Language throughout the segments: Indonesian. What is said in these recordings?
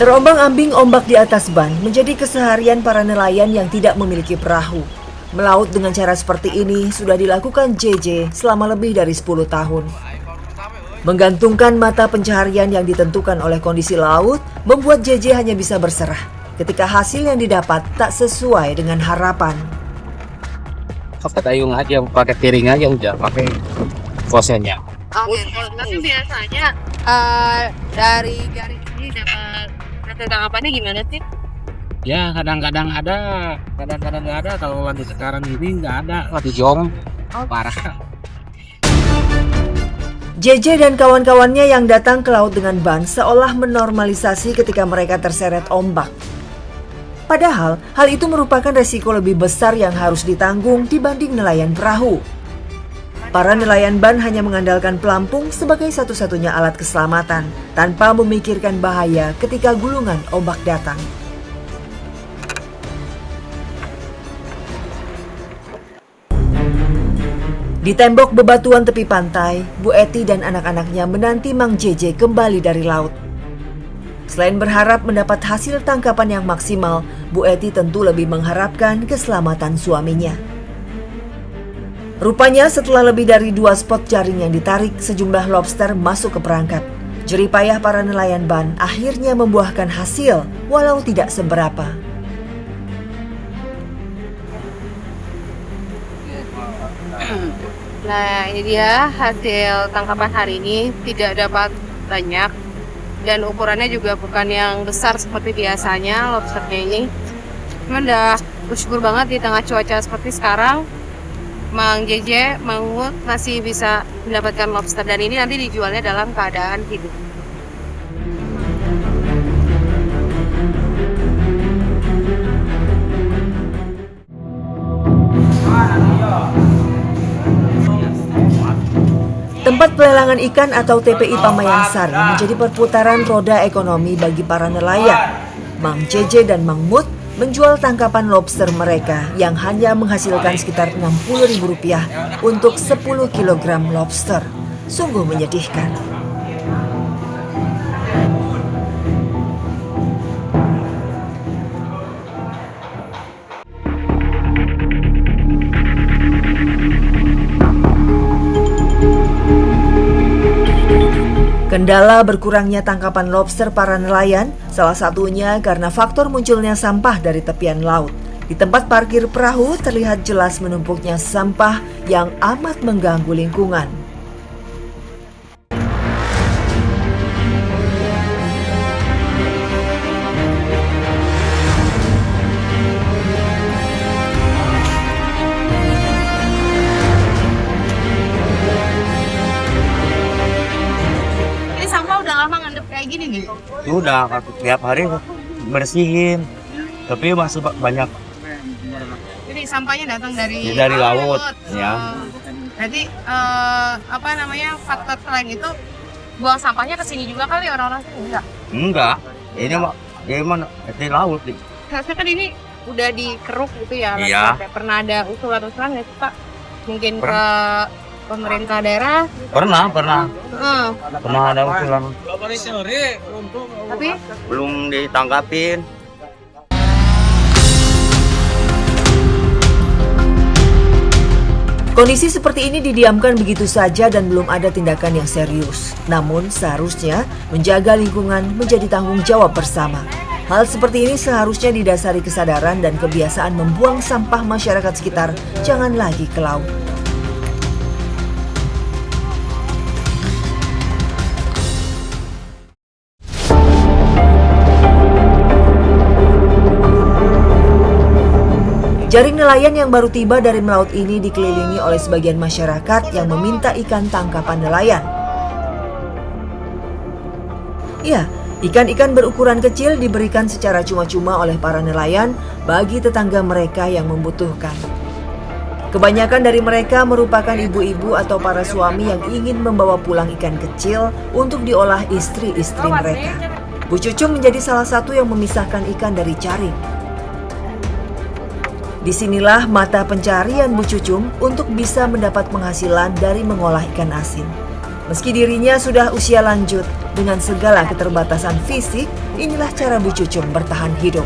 Terombang-ambing ombak di atas ban menjadi keseharian para nelayan yang tidak memiliki perahu. Melaut dengan cara seperti ini sudah dilakukan JJ selama lebih dari 10 tahun. Menggantungkan mata pencaharian yang ditentukan oleh kondisi laut membuat JJ hanya bisa berserah ketika hasil yang didapat tak sesuai dengan harapan. Pakai dayung aja, pakai piring aja udah, pakai fosennya. Oke, tapi biasanya dari garis ini dapat hasil tangkapannya gimana sih? Ya kadang-kadang ada, kadang-kadang nggak ada. Kalau lagi sekarang ini nggak ada, lagi jong, parah. JJ dan kawan-kawannya yang datang ke laut dengan ban seolah menormalisasi ketika mereka terseret ombak. Padahal, hal itu merupakan resiko lebih besar yang harus ditanggung dibanding nelayan perahu. Para nelayan ban hanya mengandalkan pelampung sebagai satu-satunya alat keselamatan, tanpa memikirkan bahaya ketika gulungan ombak datang. Di tembok bebatuan tepi pantai, Bu Eti dan anak-anaknya menanti Mang JJ kembali dari laut. Selain berharap mendapat hasil tangkapan yang maksimal, Bu Eti tentu lebih mengharapkan keselamatan suaminya. Rupanya setelah lebih dari 2 spot jaring yang ditarik, sejumlah lobster masuk ke perangkap. Jerih payah para nelayan ban akhirnya membuahkan hasil, walau tidak seberapa. Nah, ini dia hasil tangkapan hari ini, tidak dapat banyak dan ukurannya juga bukan yang besar seperti biasanya lobsternya ini. Cuman udah bersyukur banget di tengah cuaca seperti sekarang, Mang JJ, Mang Mut masih bisa mendapatkan lobster dan ini nanti dijualnya dalam keadaan hidup. Tempat pelelangan ikan atau TPI Pamayan Sari menjadi perputaran roda ekonomi bagi para nelayan. Mang JJ dan Mang Mut menjual tangkapan lobster mereka yang hanya menghasilkan sekitar Rp60.000 untuk 10 kg lobster. Sungguh menyedihkan. Kendala berkurangnya tangkapan lobster para nelayan, salah satunya karena faktor munculnya sampah dari tepian laut. Di tempat parkir perahu terlihat jelas menumpuknya sampah yang amat mengganggu lingkungan. Gini nih. Udah tiap hari bersihin, tapi masih banyak. Jadi sampahnya datang dari laut, ya. Jadi apa namanya, faktor selain itu buang sampahnya ke sini juga kali orang-orang enggak? Enggak, ini mah gimana di laut. Harusnya kan ini udah dikeruk gitu ya. Iya. Pernah ada usulan-usulan nggak sih Pak? Mungkin ke pemerintah daerah? Pernah ada usulan. Tapi Belum ditanggapin. Kondisi seperti ini didiamkan begitu saja dan belum ada tindakan yang serius. Namun seharusnya menjaga lingkungan menjadi tanggung jawab bersama. Hal seperti ini seharusnya didasari kesadaran dan kebiasaan membuang sampah masyarakat sekitar jangan lagi ke laut. Jaring nelayan yang baru tiba dari melaut ini dikelilingi oleh sebagian masyarakat yang meminta ikan tangkapan nelayan. Ya, ikan-ikan berukuran kecil diberikan secara cuma-cuma oleh para nelayan bagi tetangga mereka yang membutuhkan. Kebanyakan dari mereka merupakan ibu-ibu atau para suami yang ingin membawa pulang ikan kecil untuk diolah istri-istri mereka. Bu Cucum menjadi salah satu yang memisahkan ikan dari jaring. Disinilah mata pencarian Bu Cucum untuk bisa mendapat penghasilan dari mengolah ikan asin. Meski dirinya sudah usia lanjut, Dengan segala keterbatasan fisik, inilah cara Bu Cucum bertahan hidup.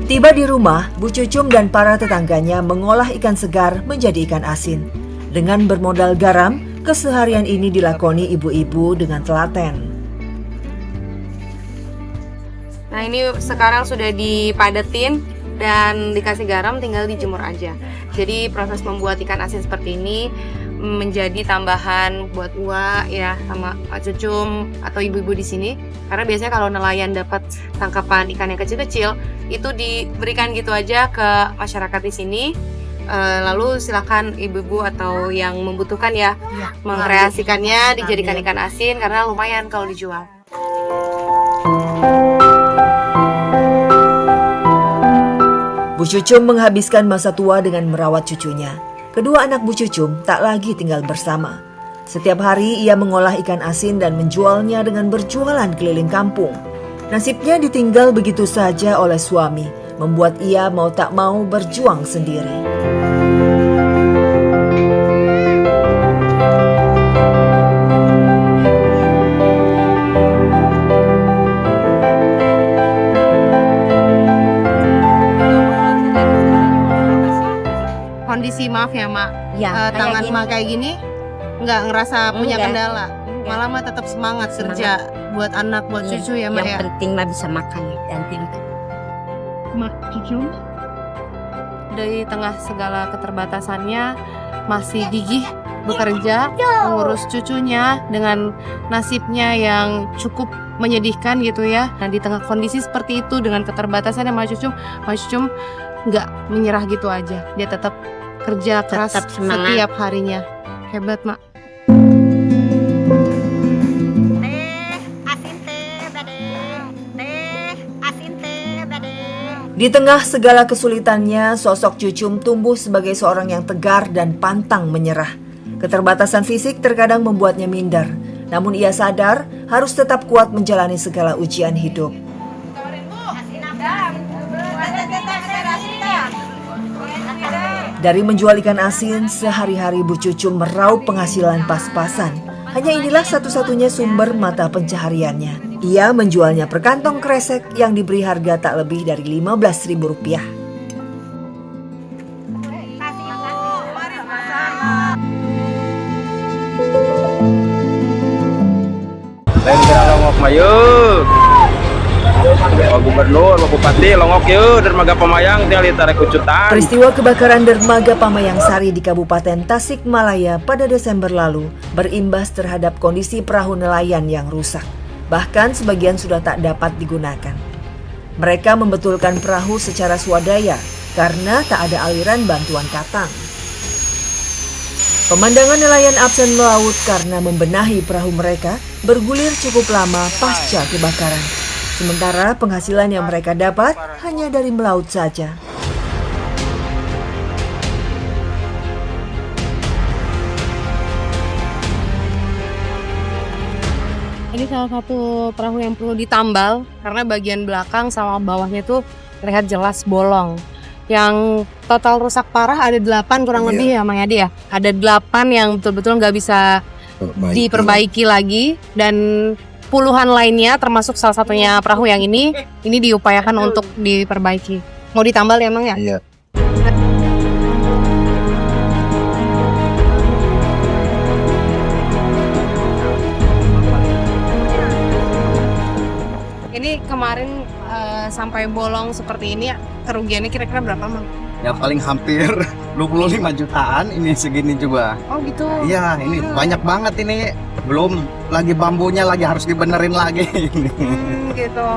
Tiba di rumah, Bu Cucum dan para tetangganya mengolah ikan segar menjadi ikan asin. Dengan bermodal garam, keseharian ini dilakoni ibu-ibu dengan telaten. Nah, ini sekarang sudah dipadetin dan dikasih garam, tinggal dijemur aja. Jadi proses membuat ikan asin seperti ini menjadi tambahan buat Ua ya sama Pak Cucum atau ibu-ibu di sini. Karena biasanya kalau nelayan dapat tangkapan ikan yang kecil-kecil itu diberikan gitu aja ke masyarakat di sini. Lalu silakan ibu-ibu atau yang membutuhkan ya mengkreasikannya dijadikan ikan asin karena lumayan kalau dijual. Bu Cucum menghabiskan masa tua dengan merawat cucunya. Kedua anak Bu Cucum tak lagi tinggal bersama. Setiap hari ia mengolah ikan asin dan menjualnya dengan berjualan keliling kampung. Nasibnya ditinggal begitu saja oleh suami, membuat ia mau tak mau berjuang sendiri. Kondisi maaf ya Mak, Ya, tangan kayak Mak kayak gini nggak ngerasa punya Enggak. kendala, malah Mak tetap semangat kerja buat anak, buat cucu ya Mak Yang ya. penting mah bisa makan dan tinggal. Mak Cucum dari tengah segala keterbatasannya masih gigih bekerja mengurus cucunya dengan nasibnya yang cukup menyedihkan gitu ya. Nah di tengah kondisi seperti itu dengan keterbatasannya Mak Cucum nggak menyerah gitu aja. Dia tetap kerja keras Tetap semangat. setiap harinya. Hebat Mak. Di tengah segala kesulitannya, sosok Cucum tumbuh sebagai seorang yang tegar dan pantang menyerah. Keterbatasan fisik terkadang membuatnya minder, namun ia sadar harus tetap kuat menjalani segala ujian hidup. Dari menjual ikan asin, sehari-hari Bu Cucum meraup penghasilan pas-pasan. Hanya inilah satu-satunya sumber mata pencahariannya. Ia menjualnya per kantong kresek yang diberi harga tak lebih dari Rp15.000. Lain kira longok mayu. Pak Gubernur, Pak Bupati longok yuk dermaga Pamayang tinggal ditarik kucutan. Peristiwa kebakaran dermaga Pamayang Sari di Kabupaten Tasikmalaya pada Desember lalu berimbas terhadap kondisi perahu nelayan yang rusak. Bahkan sebagian sudah tak dapat digunakan. Mereka membetulkan perahu secara swadaya karena tak ada aliran bantuan katang. Pemandangan nelayan absen melaut karena membenahi perahu mereka bergulir cukup lama pasca kebakaran. Sementara penghasilan yang mereka dapat hanya dari melaut saja. Ini salah satu perahu yang perlu ditambal karena bagian belakang sama bawahnya tuh terlihat jelas bolong. Yang total rusak parah ada 8 kurang lebih ya Mang Yadi ya. Ada 8 yang betul-betul nggak bisa diperbaiki lagi dan puluhan lainnya termasuk salah satunya perahu yang ini diupayakan untuk diperbaiki. Mau ditambal ya Mang ya? Iya. Ini kemarin sampai bolong seperti ini kerugiannya kira-kira berapa Mang? Ya paling hampir 25 jutaan ini segini juga. Oh gitu. Iya, ini banyak banget ini. Belum lagi bambunya lagi harus dibenerin lagi. Gitu.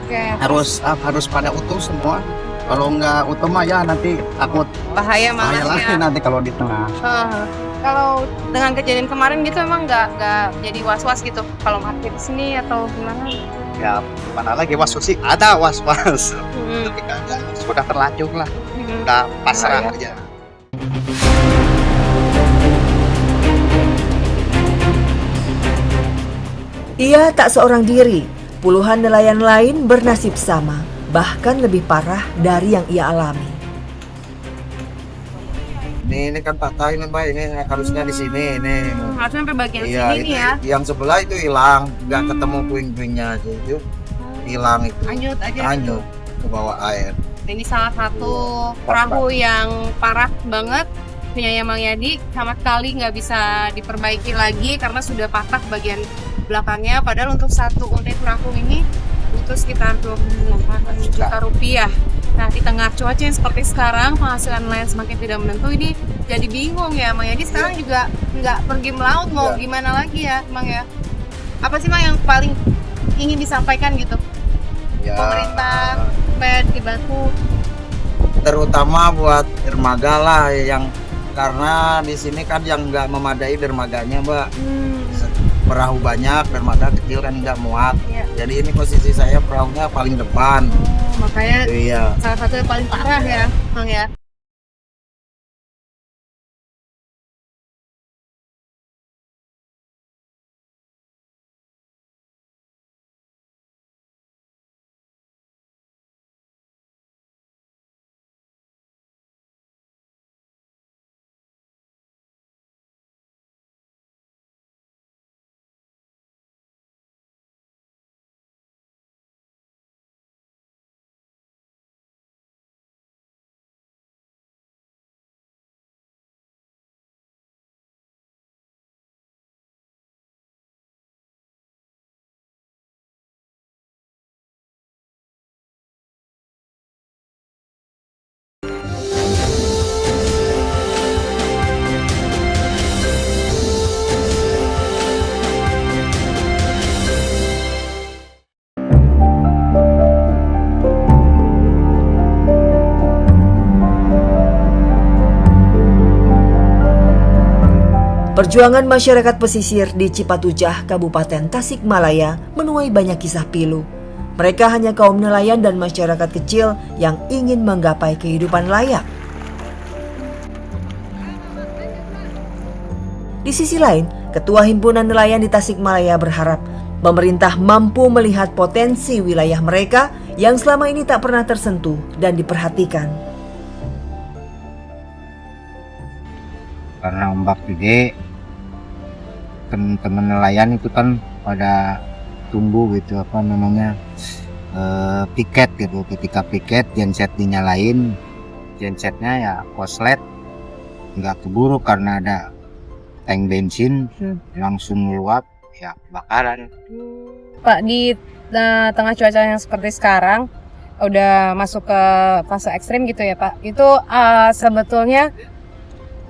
Oke. harus pada utuh semua. Kalau nggak utuh mah ya nanti takut Bahaya bahaya lagi banget ya. nanti kalau di tengah. Kalau dengan kejadian kemarin gitu emang nggak jadi was-was gitu kalau parkir di sini atau gimana? Ya mana lagi was sih ada was-was. Tapi kagak sudah terlanjur lah. Udah pasrah aja. Ia tak seorang diri, puluhan nelayan lain bernasib sama. bahkan lebih parah dari yang ia alami. Ini kan patah ini Mbak, ini harusnya di sini ini. Harusnya sampai bagian Iya, sini nih ya. yang sebelah itu hilang, nggak ketemu puing-puingnya aja itu hilang itu. Hanyut aja. Hanyut ke bawah air. Ini salah satu perahu yang parah banget punyanya Mang Yadi, sama sekali nggak bisa diperbaiki lagi karena sudah patah bagian belakangnya. Padahal untuk satu unit perahu ini butuh sekitar 28 juta rupiah. Nah, di tengah cuaca yang seperti sekarang, penghasilan nelayan semakin tidak menentu, ini jadi bingung ya Mang Yadi. Sekarang juga nggak pergi melaut, mau gimana lagi ya Mang ya? Apa sih Mang yang paling ingin disampaikan gitu? Ya, Pemerintah supaya dibantu. terutama buat dermaga lah yang karena di sini kan yang nggak memadai dermaganya Mbak. Perahu banyak, dermaga kecil kan nggak muat. Iya. Jadi ini posisi saya perahunya paling depan. Makanya Iya. salah satu yang paling parah ya Mang ya. Perjuangan masyarakat pesisir di Cipatujah, Kabupaten Tasikmalaya menuai banyak kisah pilu. Mereka hanya kaum nelayan dan masyarakat kecil yang ingin menggapai kehidupan layak. Di sisi lain, Ketua Himpunan Nelayan di Tasikmalaya berharap pemerintah mampu melihat potensi wilayah mereka yang selama ini tak pernah tersentuh dan diperhatikan. Karena ombak gede, teman-teman nelayan itu kan pada tumbuh gitu piket gitu. Ketika piket genset dinyalain, gensetnya ya koslet, nggak keburu karena ada tank bensin langsung meluap, ya kebakaran. Pak, di tengah cuaca yang seperti sekarang udah masuk ke fase ekstrim gitu ya Pak. Itu sebetulnya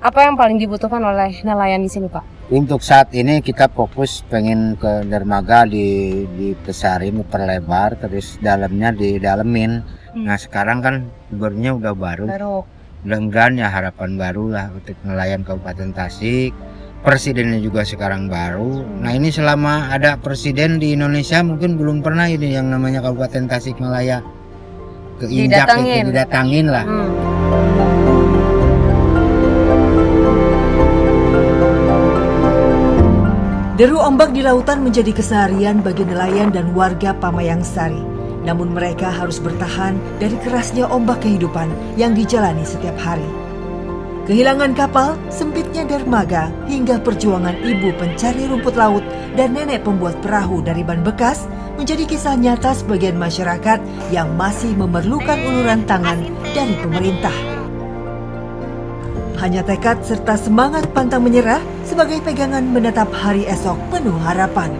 apa yang paling dibutuhkan oleh nelayan di sini Pak? Untuk saat ini kita fokus pengen ke dermaga dibesarin, diperlebar, terus dalamnya didalemin. Nah sekarang kan sumbernya udah baru. Mudah-mudahan ya harapan baru lah untuk nelayan Kabupaten Tasik. Presidennya juga sekarang baru. Nah ini selama ada presiden di Indonesia mungkin belum pernah ini yang namanya Kabupaten Tasikmalaya didatangin lah. Deru ombak di lautan menjadi keseharian bagi nelayan dan warga Pamayangsari. Namun mereka harus bertahan dari kerasnya ombak kehidupan yang dijalani setiap hari. Kehilangan kapal, sempitnya dermaga, hingga perjuangan ibu pencari rumput laut dan nenek pembuat perahu dari ban bekas menjadi kisah nyata sebagian masyarakat yang masih memerlukan uluran tangan dari pemerintah. Hanya tekad serta semangat pantang menyerah sebagai pegangan menatap hari esok penuh harapan.